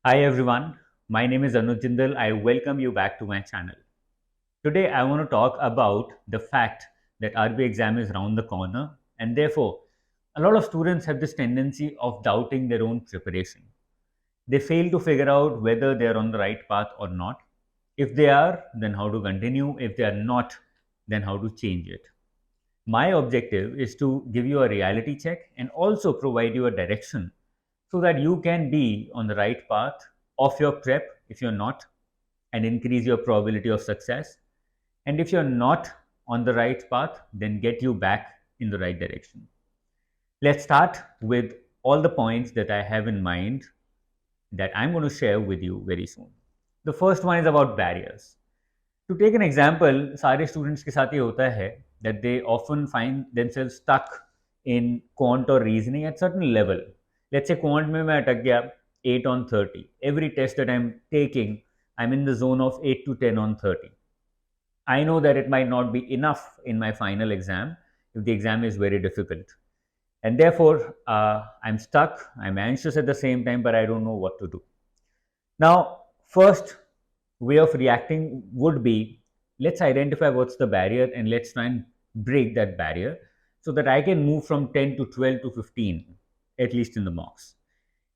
Hi everyone, my name is Anuj Jindal. I welcome you back to my channel. Today I want to talk about the fact that RBI exam is around the corner and therefore a lot of students have this tendency of doubting their own preparation. They fail to figure out whether they are on the right path or not. If they are, then how to continue. If they are not, then how to change it. My objective is to give you a reality check and also provide you a direction so that you can be on the right path of your prep if you're not, and increase your probability of success. And if you're not on the right path, then get you back in the right direction. Let's start with all the points that I have in mind that I'm going to share with you very soon. The first one is about barriers. To take an example, सारे students के साथ ये होता है that they often find themselves stuck in quant or reasoning at certain level. Let's say quant में मैं अटक गया 8 on 30. Every test that I'm taking, I'm in the zone of 8 to 10 on 30. I know that it might not be enough in my final exam if the exam is very difficult. And therefore, I'm stuck, I'm anxious at the same time, but I don't know what to do. Now, first way of reacting would be, let's identify what's the barrier and let's try and break that barrier so that I can move from 10 to 12 to 15, at least in the mocks.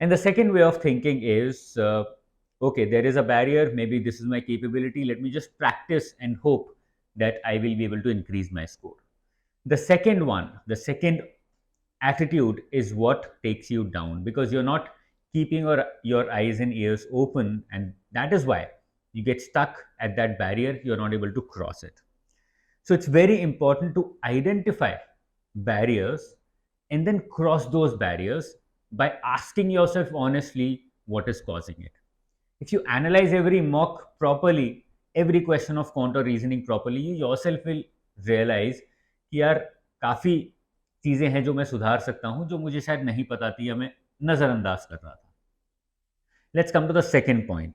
And the second way of thinking is, okay, there is a barrier, maybe this is my capability, let me just practice and hope that I will be able to increase my score. The second attitude is what takes you down, because you're not keeping your eyes and ears open, and that is why you get stuck at that barrier. You're not able to cross it. So it's very important to identify barriers and then cross those barriers by asking yourself honestly what is causing it. If you analyze every mock properly, every question of counter reasoning properly, you yourself will realize कि यार काफ़ी चीज़ें हैं जो मैं सुधार सकता हूँ, जो मुझे शायद नहीं पता थी या मैं नज़रअंदाज कर रहा था. Let's come to the second point,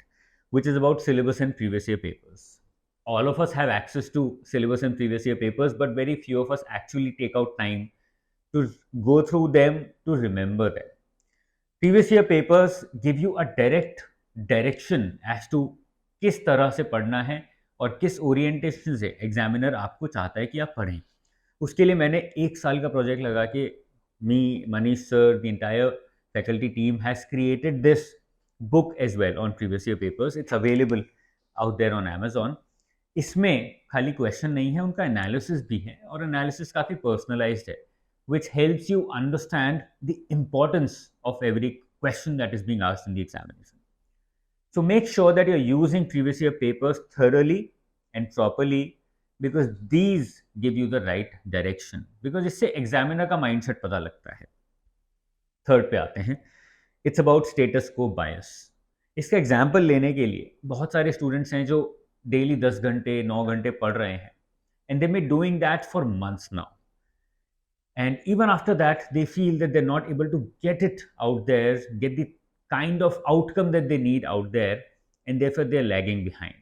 which is about syllabus and previous year papers. All of us have access to syllabus and previous year papers, but very few of us actually take out time to go through them, to remember them. Previous year papers give you a direct direction as to किस तरह से पढ़ना है और किस orientation से examiner आपको चाहता है कि आप पढ़ें. उसके लिए मैंने एक साल का प्रोजेक्ट लगा के मी, Manish sir, the entire faculty team has created this book as well on previous year papers. It's available out there on Amazon. इसमें खाली क्वेश्चन नहीं है, उनका एनालिसिस भी है और एनालिसिस काफ़ी पर्सनलाइज्ड है, which helps you understand the importance of every question that is being asked in the examination. So make sure that you're using previous year papers thoroughly and properly, because these give you the right direction, because इससे examiner का mindset पता लगता है. Third पे आते हैं, it's about status quo बायस. इसका example लेने के लिए बहुत सारे स्टूडेंट्स हैं जो डेली 10 घंटे 9 घंटे पढ़ रहे हैं, and they may doing that for months now, and even after that they feel that they're not able to get it out there, get the kind of outcome that they need out there, and therefore they're lagging behind.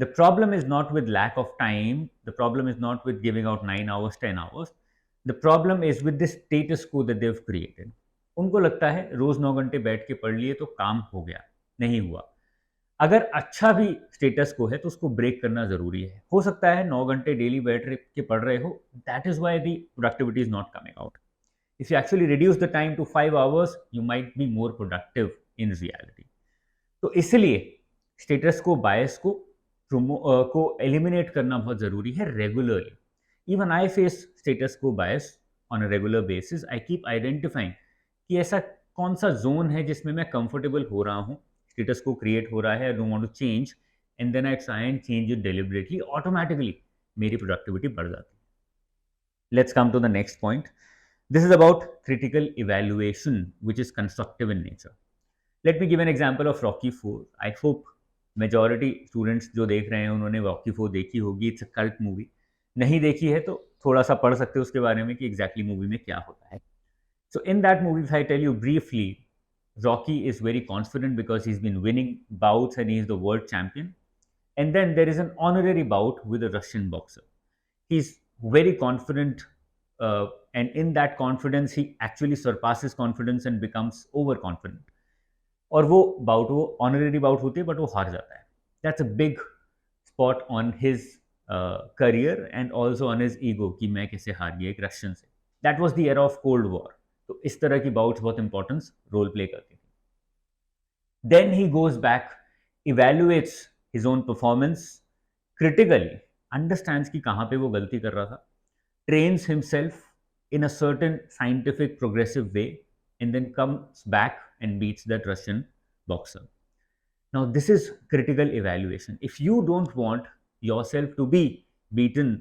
The problem is not with lack of time, the problem is not with giving out 9 hours 10 hours, the problem is with this status quo that they've created. उनको लगता है रोज 9 घंटे बैठ के पढ़ लिए तो काम हो गया. नहीं हुआ. अगर अच्छा भी स्टेटस को है तो उसको ब्रेक करना जरूरी है. हो सकता है 9 घंटे डेली बैठ के पढ़ रहे हो, that is why the productivity is not coming out. If you actually reduce the time to 5 hours, you might be more productive in reality. तो इसलिए स्टेटस को बायस को एलिमिनेट करना बहुत जरूरी है regularly. Even I face status quo bias on a regular basis. I keep identifying कि ऐसा कौन सा जोन है जिसमें मैं कंफर्टेबल हो रहा हूँ, स्टेटस को क्रिएट हो रहा है, I don't want to change, and then I try and change it deliberately. Automatically मेरी प्रोडक्टिविटी बढ़ जाती है. Let's come to the next point. This is about critical evaluation which is constructive in nature. Let me give an example of Rocky 4. I hope majority students जो देख रहे हैं उन्होंने Rocky 4 देखी होगी. It's a cult movie. नहीं देखी है तो थोड़ा सा पढ़ सकते हो उसके बारे में कि एग्जैक्टली मूवी में क्या होता है. So in that movie, if I tell you briefly, Rocky is very confident because he's been winning bouts and he's the world champion. And then there is an honorary bout with a Russian boxer. He's very confident, and in that confidence, he actually surpasses confidence and becomes overconfident. और वो bought, वो honorary bought होती है but वो हार जाता है. That's a big spot on his career and also on his ego कि मैं कैसे हार गया एक रशियन से. That was the era of cold war. तो इस तरह की बाउट्स बहुत इंपॉर्टेंस रोल प्ले करती थी. Then he goes back, evaluates his own performance critically, understands कि कहाँ पे वो गलती कर रहा था, trains himself in a certain scientific progressive way, and then comes back and beats that Russian boxer. Now, this is critical evaluation. If you don't want yourself to be beaten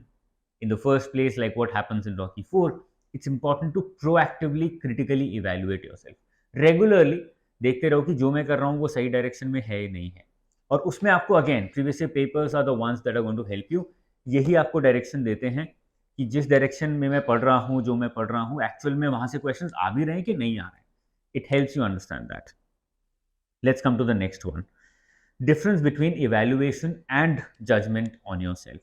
in the first place, like what happens in Rocky 4, it's important to proactively critically evaluate yourself. Regularly देखते रहो कि जो मैं कर रहा हूँ वो सही डायरेक्शन में है या नहीं है. और उसमें आपको again previous papers are the ones that are going to help you. यही आपको डायरेक्शन देते हैं कि जिस डायरेक्शन में मैं पढ़ रहा हूँ, जो मैं पढ़ रहा हूँ, एक्चुअल में वहां से क्वेश्चंस आ भी रहे हैं कि नहीं आ रहे हैं. It helps you understand that. Let's come to the next one. Difference between evaluation and judgement on yourself.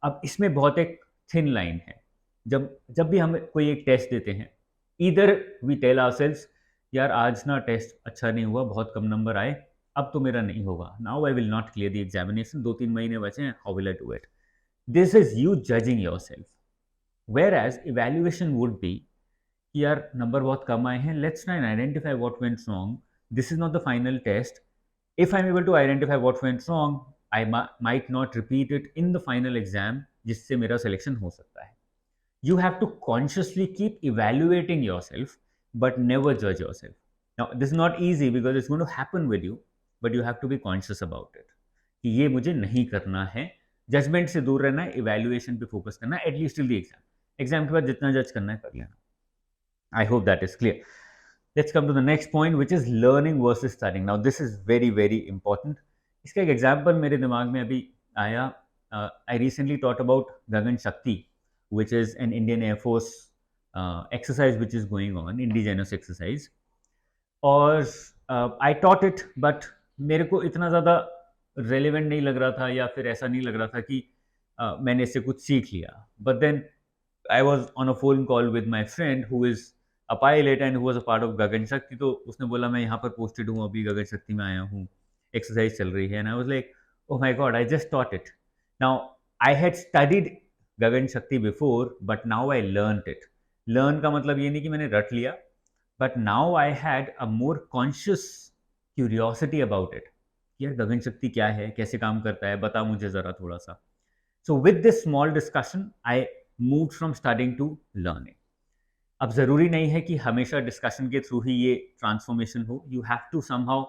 अब इसमें बहुत एक थिन लाइन है. जब जब भी हम कोई एक टेस्ट देते हैं, इधर वी टेल आवरसेल्व्स यार आज ना टेस्ट अच्छा नहीं हुआ, बहुत कम नंबर आए, अब तो मेरा नहीं होगा, now I will not clear the examination, 2-3 महीने बचे हैं, how will I do it. This is you judging yourself. Whereas evaluation would be कि यार नंबर बहुत कम आए हैं, let's try and identify what went wrong. This is not the final test. If I'm able to identify what went wrong, I might not repeat it in the final exam, जिससे मेरा selection हो सकता है. You have to consciously keep evaluating yourself, but never judge yourself. Now, this is not easy because it's going to happen with you, but you have to be conscious about it. कि ये मुझे नहीं करना है, judgement से दूर रहना है, इवेल्युएशन पे फोकस करना है, at least till the exam. Exam के बाद जितना जज करना है कर लेना. I hope that is clear. Let's come to the next point, which is learning versus studying. Now, this is very, very important. इसका एक एग्जाम्पल मेरे दिमाग में अभी आया. I recently taught about Gagan Shakti, which is an Indian Air Force exercise which is going on, indigenous exercise. और I taught it, but मेरे को इतना ज़्यादा relevant नहीं लग रहा था, या फिर ऐसा नहीं लग रहा था कि मैंने इससे कुछ सीख लिया. But then I was on a phone call with my friend who is a pilot and who was a part of गगन शक्ति. तो उसने बोला मैं यहाँ पर पोस्टेड हूँ, अभी गगन शक्ति में आया हूँ, एक्सरसाइज चल रही है. And I was like oh my God, I just taught it. Now I had studied Gagan Shakti before, but now I learned it. Learn का मतलब ये नहीं कि मैंने रट लिया, but now I had a more conscious curiosity about it. यार गगन शक्ति क्या है, कैसे काम करता है, बता मुझे ज़रा थोड़ा सा. So with this small discussion I moved from studying to learning. अब ज़रूरी नहीं है कि हमेशा डिस्कशन के थ्रू ही ये ट्रांसफॉर्मेशन हो. You have to somehow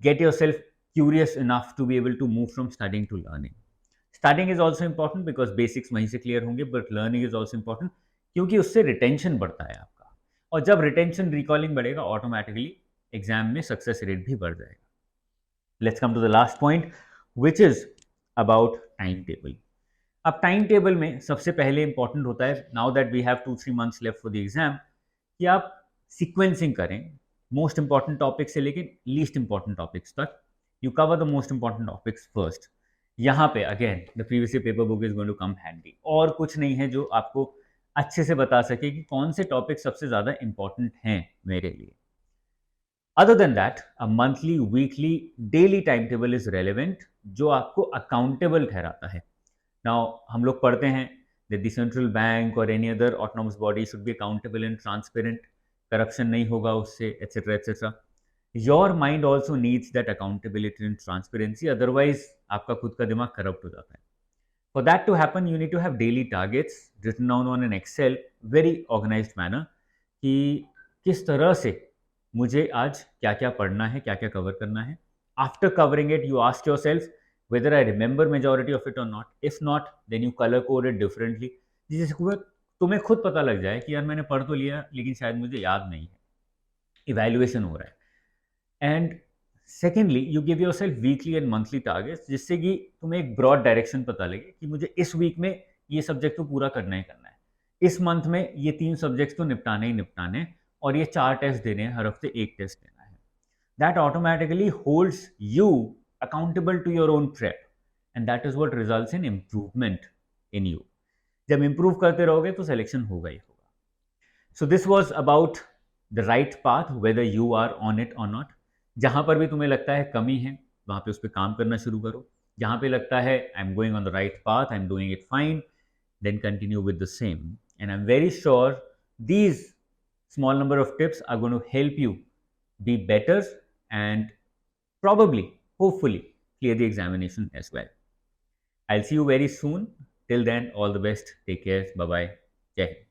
get yourself curious enough to be able to move from studying to learning. Studying is also important because basics वहीं से क्लियर होंगे, but learning is also important क्योंकि उससे retention बढ़ता है आपका. और जब रिटेंशन रिकॉलिंग बढ़ेगा, ऑटोमेटिकली एग्जाम में सक्सेस रेट भी बढ़ जाएगा. Let's come to the last point, which is about time table. अब टाइम टेबल में सबसे पहले इंपॉर्टेंट होता है, now that we have 2-3 months left for the exam, कि आप सीक्वेंसिंग करें मोस्ट इंपॉर्टेंट टॉपिक से लेकर लीस्ट इंपॉर्टेंट टॉपिक्स तक. You cover the most important topics first. यहाँ पे again the previous paper book is going to come handy. और कुछ नहीं है जो आपको अच्छे से बता सके कि कौन से टॉपिक सबसे ज़्यादा इंपॉर्टेंट हैं मेरे लिए. Other than that, a monthly, weekly, daily time table is relevant, जो आपको अकाउंटेबल ठहराता है. नाउ हम लोग पढ़ते हैं that the central bank or any other autonomous body should be accountable and transparent, corruption नहीं होगा उससे, etc etc. Your mind also needs that accountability and transparency, otherwise आपका खुद का दिमाग corrupt हो जाता है. For that to happen, you need to have daily targets written down on an Excel, very organized manner, कि किस तरह से मुझे आज क्या क्या पढ़ना है, क्या क्या कवर करना है. After covering it, you ask yourself whether I remember majority of it or not. If not, then you color code it differently. जिससे तुम्हें खुद पता लग जाए कि यार मैंने पढ़ तो लिया लेकिन शायद मुझे याद नहीं है. इवैल्यूएशन हो रहा है. And secondly, you give your self weekly and monthly targets, जिससे कि तुम्हें एक ब्रॉड डायरेक्शन पता लगे कि मुझे इस वीक में ये सब्जेक्ट तो पूरा करना ही करना है, इस मंथ में ये 3 सब्जेक्ट्स तो निपटाने ही निपटाने, और ये 4 टेस्ट देने हैं, हर हफ्ते 1 टेस्ट देना है. That automatically holds you accountable to your own prep, and that is what results in improvement in you. जब improve करते रहोगे तो selection होगा ही होगा. So this was about the right path, whether you are on it or not. जहाँ पर भी तुम्हें लगता है कमी है, वहाँ पे उस पर काम करना शुरू करो. जहाँ पे लगता है I am going on the right path, I am doing it fine, then continue with the same. And I'm very sure these small number of tips are going to help you be better and probably, hopefully, clear the examination as well. I'll see you very soon. Till then, all the best. Take care. Bye bye. Jai Hind.